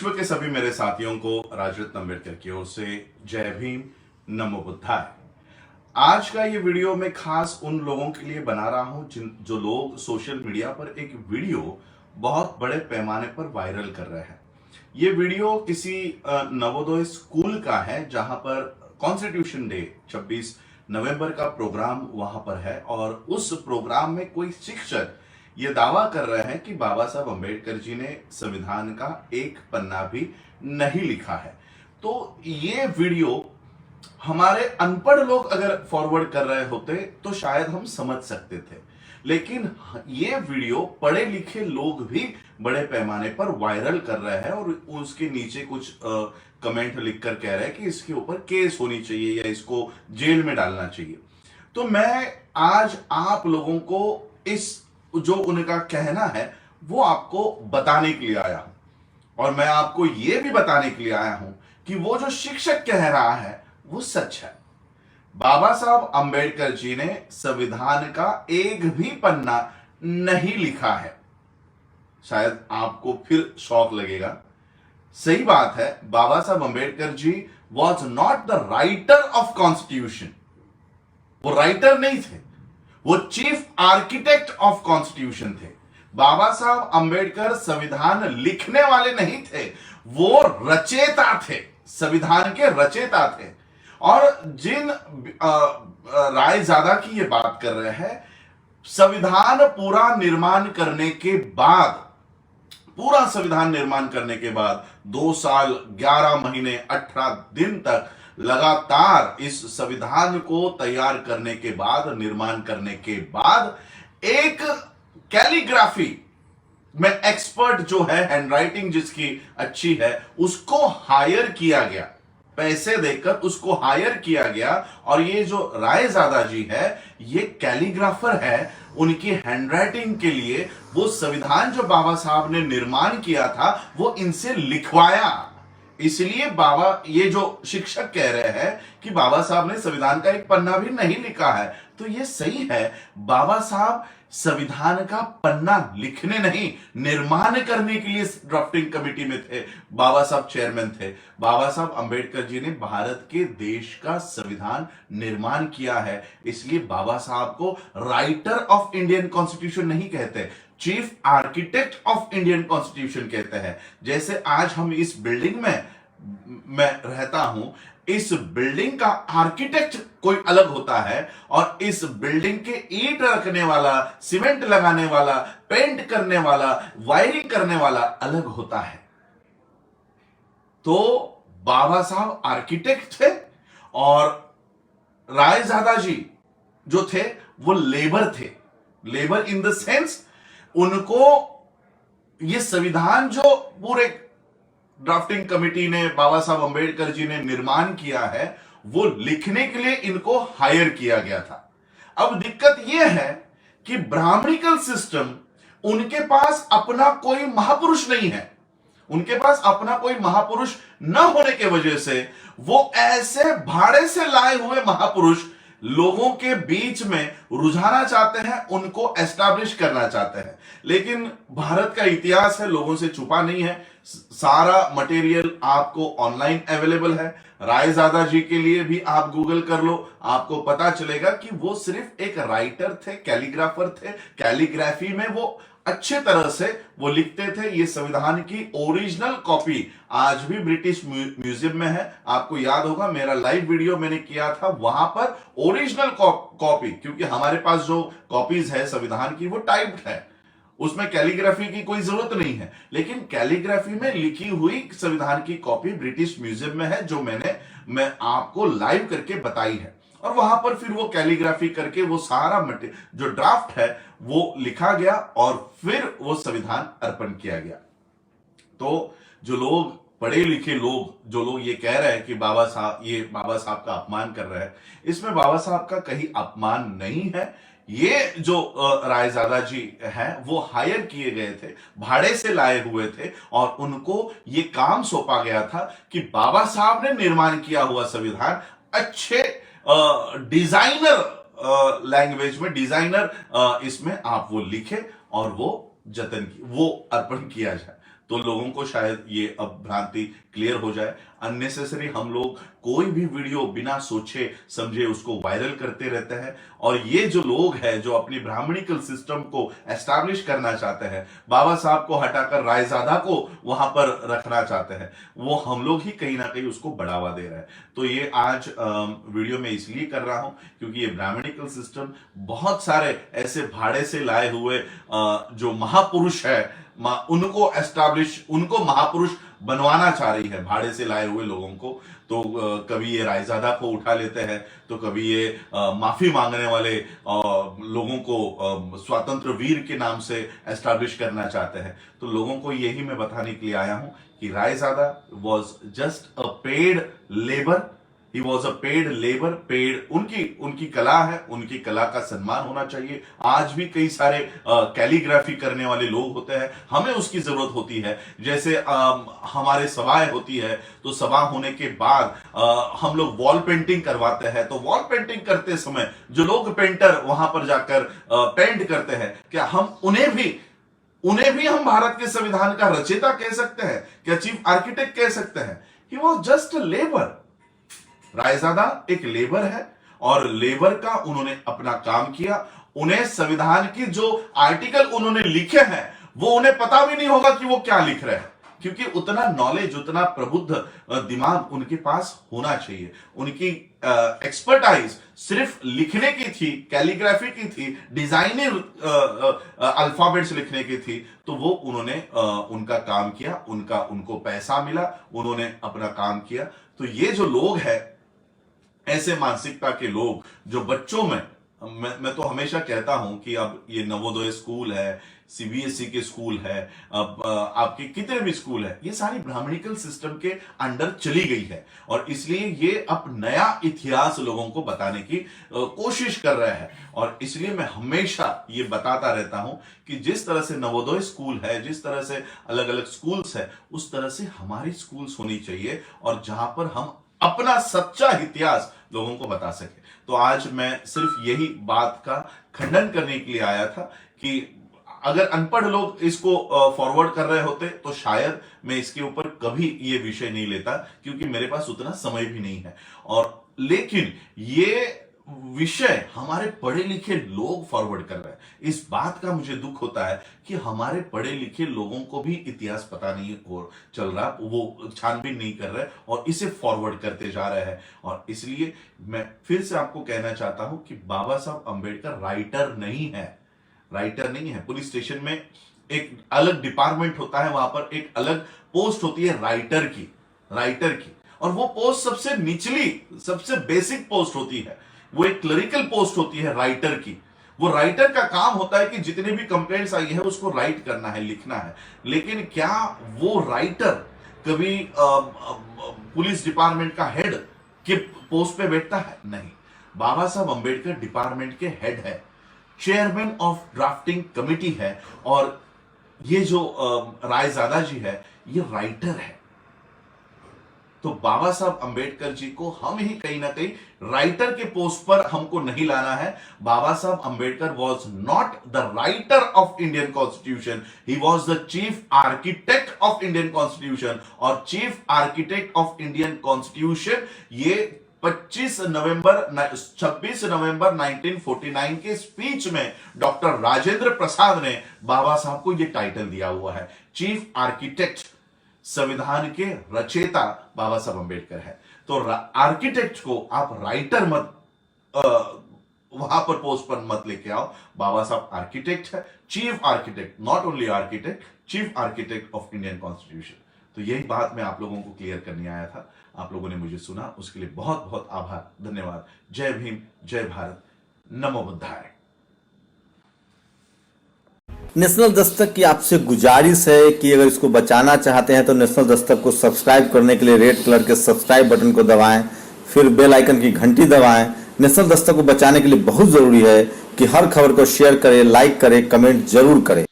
विश्व के सभी मेरे साथियों को राजरत्न अम्बेडकर की ओर से जय भीम, नमो बुद्धाय। आज का ये वीडियो मैं खास उन लोगों के लिए बना रहा हूं जो लोग सोशल मीडिया पर एक वीडियो बहुत बड़े पैमाने पर वायरल कर रहे हैं। ये वीडियो किसी नवोदय स्कूल का है जहां पर कॉन्स्टिट्यूशन डे 26 नवंबर का प्रोग्राम वहां पर है और उस प्रोग्राम में कोई शिक्षक ये दावा कर रहे हैं कि बाबा साहब अम्बेडकर जी ने संविधान का एक पन्ना भी नहीं लिखा है। तो ये वीडियो हमारे अनपढ़ लोग अगर फॉरवर्ड कर रहे होते तो शायद हम समझ सकते थे, लेकिन ये वीडियो पढ़े लिखे लोग भी बड़े पैमाने पर वायरल कर रहे हैं और उसके नीचे कुछ कमेंट लिखकर कह रहे हैं कि इसके ऊपर केस होनी चाहिए या इसको जेल में डालना चाहिए। तो मैं आज आप लोगों को इस जो उनका कहना है वो आपको बताने के लिए आया हूं और मैं आपको यह भी बताने के लिए आया हूं कि वो जो शिक्षक कह रहा है वो सच है। बाबा साहब अम्बेडकर जी ने संविधान का एक भी पन्ना नहीं लिखा है। शायद आपको फिर शौक लगेगा। सही बात है, Baba Saheb Ambedkar ji was not the writer of constitution. वो राइटर नहीं थे, वो चीफ आर्किटेक्ट ऑफ कॉन्स्टिट्यूशन थे। बाबा साहब अम्बेडकर संविधान लिखने वाले नहीं थे, वो रचेता थे, संविधान के रचेता थे। और जिन रायजादा की ये बात कर रहे हैं, संविधान पूरा निर्माण करने के बाद, पूरा संविधान निर्माण करने के बाद 2 साल 11 महीने 18 दिन तक लगातार इस संविधान को तैयार करने के बाद, निर्माण करने के बाद, एक कैलीग्राफी में एक्सपर्ट जो है, हैंडराइटिंग जिसकी अच्छी है, उसको हायर किया गया, पैसे देकर उसको हायर किया गया। और ये जो रायजादा जी है ये कैलीग्राफर है, उनकी हैंडराइटिंग के लिए वो संविधान जो बाबा साहब ने निर्माण किया था वो इनसे लिखवाया। इसलिए बाबा, ये जो शिक्षक कह रहे हैं कि बाबा साहब ने संविधान का एक पन्ना भी नहीं लिखा है, तो ये सही है। बाबा साहब संविधान का पन्ना लिखने नहीं, निर्माण करने के लिए ड्राफ्टिंग कमेटी में थे। बाबा साहब चेयरमैन थे। बाबा साहब अम्बेडकर जी ने भारत के देश का संविधान निर्माण किया है, इसलिए बाबा साहब को राइटर ऑफ इंडियन कॉन्स्टिट्यूशन नहीं कहते, chief architect of Indian constitution कहते हैं। जैसे आज हम इस बिल्डिंग में मैं रहता हूं, इस बिल्डिंग का आर्किटेक्ट कोई अलग होता है और इस बिल्डिंग के ईंट रखने वाला, सीमेंट लगाने वाला, पेंट करने वाला, वायरिंग करने वाला अलग होता है। तो बाबा साहब आर्किटेक्ट थे और रायजादा जी जो थे वो लेबर थे। लेबर इन द सेंस, उनको ये संविधान जो पूरे ड्राफ्टिंग कमेटी ने, बाबा साहब अम्बेडकर जी ने निर्माण किया है, वो लिखने के लिए इनको हायर किया गया था। अब दिक्कत यह है कि ब्राह्मणिकल सिस्टम, उनके पास अपना कोई महापुरुष नहीं है। उनके पास अपना कोई महापुरुष न होने के वजह से वो ऐसे भाड़े से लाए हुए महापुरुष लोगों के बीच में रुझाना चाहते हैं, उनको एस्टैब्लिश करना चाहते हैं। लेकिन भारत का इतिहास है, लोगों से छुपा नहीं है। सारा मटेरियल आपको ऑनलाइन अवेलेबल है। रायजादा जी के लिए भी आप गूगल कर लो, आपको पता चलेगा कि वो सिर्फ एक राइटर थे, कैलीग्राफर थे। कैलीग्राफी में वो अच्छे तरह से वो लिखते थे। ये संविधान की ओरिजिनल कॉपी आज भी ब्रिटिश म्यूजियम में है। आपको याद होगा मेरा लाइव वीडियो मैंने किया था, वहां पर ओरिजिनल कॉपी, क्योंकि हमारे पास जो कॉपीज है संविधान की वो टाइप्ड है, उसमें कैलीग्राफी की कोई जरूरत नहीं है। लेकिन कैलीग्राफी में लिखी हुई संविधान की कॉपी ब्रिटिश म्यूजियम में है, जो मैं आपको लाइव करके बताई है। और वहां पर फिर वो कैलीग्राफी करके वो सारा जो ड्राफ्ट है वो लिखा गया और फिर वो संविधान अर्पण किया गया। तो जो लोग, पढ़े लिखे लोग, जो लोग ये कह रहे हैं कि बाबा साहब का अपमान कर रहे हैं, इसमें बाबा साहब का कहीं अपमान नहीं है। ये जो रायजादा जी हैं वो हायर किए गए थे, भाड़े से लाए हुए थे और उनको ये काम सौंपा गया था कि बाबा साहब ने निर्माण किया हुआ संविधान अच्छे डिजाइनर लैंग्वेज में, डिजाइनर इसमें आप वो लिखे और वो अर्पण किया जाए। तो लोगों को शायद ये अब भ्रांति क्लियर हो जाए। अननेसेसरी हम लोग कोई भी वीडियो बिना सोचे समझे उसको वायरल करते रहते हैं, और ये जो लोग हैं जो अपनी ब्राह्मणिकल सिस्टम को एस्टैब्लिश करना चाहते हैं, बाबा साहब को हटाकर रायजादा को वहां पर रखना चाहते हैं, वो हम लोग ही कहीं ना कहीं उसको बढ़ावा दे रहे हैं। तो ये आज वीडियो में इसलिए कर रहा हूं क्योंकि ये ब्राह्मणिकल सिस्टम बहुत सारे ऐसे भाड़े से लाए हुए जो महापुरुष है, उनको एस्टैब्लिश, उनको महापुरुष बनवाना चाह रही है भाड़े से लाए हुए लोगों को। तो कभी ये रायजादा को उठा लेते हैं, तो कभी ये माफी मांगने वाले लोगों को स्वतंत्र वीर के नाम से एस्टैब्लिश करना चाहते हैं। तो लोगों को यही मैं बताने के लिए आया हूं कि Raizada was just a paid labour, he was a paid labour, paid उनकी कला है, उनकी कला का सम्मान होना चाहिए। आज भी कई सारे कैलीग्राफी करने वाले लोग होते हैं, हमें उसकी जरूरत होती है। जैसे हमारे सभाएं होती है, तो सभा होने के बाद हम लोग वॉल पेंटिंग करवाते हैं, तो वॉल पेंटिंग करते समय जो लोग पेंटर वहां पर जाकर पेंट करते हैं, क्या हम उन्हें भी हम भारत के संविधान का रचयिता कह सकते हैं? क्या चीफ आर्किटेक्ट कह सकते हैं? He was just a labour. Raizada एक लेबर है, और लेबर का उन्होंने अपना काम किया। उन्हें संविधान की जो आर्टिकल उन्होंने लिखे हैं वो उन्हें पता भी नहीं होगा कि वो क्या लिख रहे हैं, क्योंकि उतना नॉलेज, उतना प्रबुद्ध दिमाग उनके पास होना चाहिए। उनकी एक्सपर्टाइज सिर्फ लिखने की थी, कैलीग्राफी की थी, डिजाइनिंग अल्फाबेट्स लिखने की थी, तो वो उन्होंने उनका काम किया, उनको पैसा मिला, उन्होंने अपना काम किया। तो ये जो लोग हैं, ऐसे मानसिकता के लोग जो बच्चों में, मैं तो हमेशा कहता हूं कि अब ये नवोदय स्कूल है, सीबीएसई के स्कूल है, अब आपके कितने भी स्कूल है, ये सारी ब्राह्मणिकल सिस्टम के अंडर चली गई है, और इसलिए ये अब नया इतिहास लोगों को बताने की कोशिश कर रहे हैं। और इसलिए मैं हमेशा ये बताता रहता हूं कि जिस तरह से नवोदय स्कूल है, जिस तरह से अलग अलग स्कूल्स है, उस तरह से हमारी स्कूल्स होनी चाहिए, और जहां पर हम अपना सच्चा इतिहास लोगों को बता सके। तो आज मैं सिर्फ यही बात का खंडन करने के लिए आया था कि अगर अनपढ़ लोग इसको फॉरवर्ड कर रहे होते तो शायद मैं इसके ऊपर कभी ये विषय नहीं लेता, क्योंकि मेरे पास उतना समय भी नहीं है। और लेकिन ये विषय हमारे पढ़े लिखे लोग फॉरवर्ड कर रहे हैं। इस बात का मुझे दुख होता है कि हमारे पढ़े लिखे लोगों को भी इतिहास पता नहीं हो चल रहा, वो छानबीन नहीं कर रहे और इसे फॉरवर्ड करते जा रहे हैं। और इसलिए मैं फिर से आपको कहना चाहता हूं कि बाबा साहब अंबेडकर राइटर नहीं है, राइटर नहीं है। पुलिस स्टेशन में एक अलग डिपार्टमेंट होता है, वहां पर एक अलग पोस्ट होती है राइटर की, और वो पोस्ट सबसे निचली, सबसे बेसिक पोस्ट होती है, वो एक क्लरिकल पोस्ट होती है राइटर की। वो राइटर का काम होता है कि जितने भी कंप्लेंट्स आई है उसको राइट करना है, लिखना है। लेकिन क्या वो राइटर कभी पुलिस डिपार्टमेंट का हेड के पोस्ट पे बैठता है? नहीं। बाबा साहब अंबेडकर डिपार्टमेंट के हेड है, चेयरमैन ऑफ ड्राफ्टिंग कमिटी है, और ये जो रायजादा जी है ये राइटर है। तो बाबा साहब अंबेडकर जी को हम ही कहीं ना कहीं राइटर के पोस्ट पर हमको नहीं लाना है। Baba Saheb Ambedkar was not the writer of Indian constitution, he was the chief architect of Indian constitution. और chief architect of Indian constitution ये 26 नवंबर 1949 के स्पीच में डॉक्टर राजेंद्र प्रसाद ने बाबा साहब को यह टाइटल दिया हुआ है। चीफ आर्किटेक्ट, संविधान के रचयिता बाबा साहब अंबेडकर है। तो आर्किटेक्ट को आप राइटर मत वहां पर पोस्ट पर मत लेके आओ। बाबा साहब आर्किटेक्ट है, chief architect, not only architect, chief architect of Indian constitution. तो यही बात मैं आप लोगों को क्लियर करने आया था। आप लोगों ने मुझे सुना, उसके लिए बहुत बहुत आभार, धन्यवाद। जय भीम, जय भारत, नमो बुद्धाय। नेशनल दस्तक की आपसे गुजारिश है कि अगर इसको बचाना चाहते हैं तो नेशनल दस्तक को सब्सक्राइब करने के लिए रेड कलर के सब्सक्राइब बटन को दबाएं, फिर बेल आइकन की घंटी दबाएं। नेशनल दस्तक को बचाने के लिए बहुत जरूरी है कि हर खबर को शेयर करें, लाइक करें, कमेंट जरूर करें।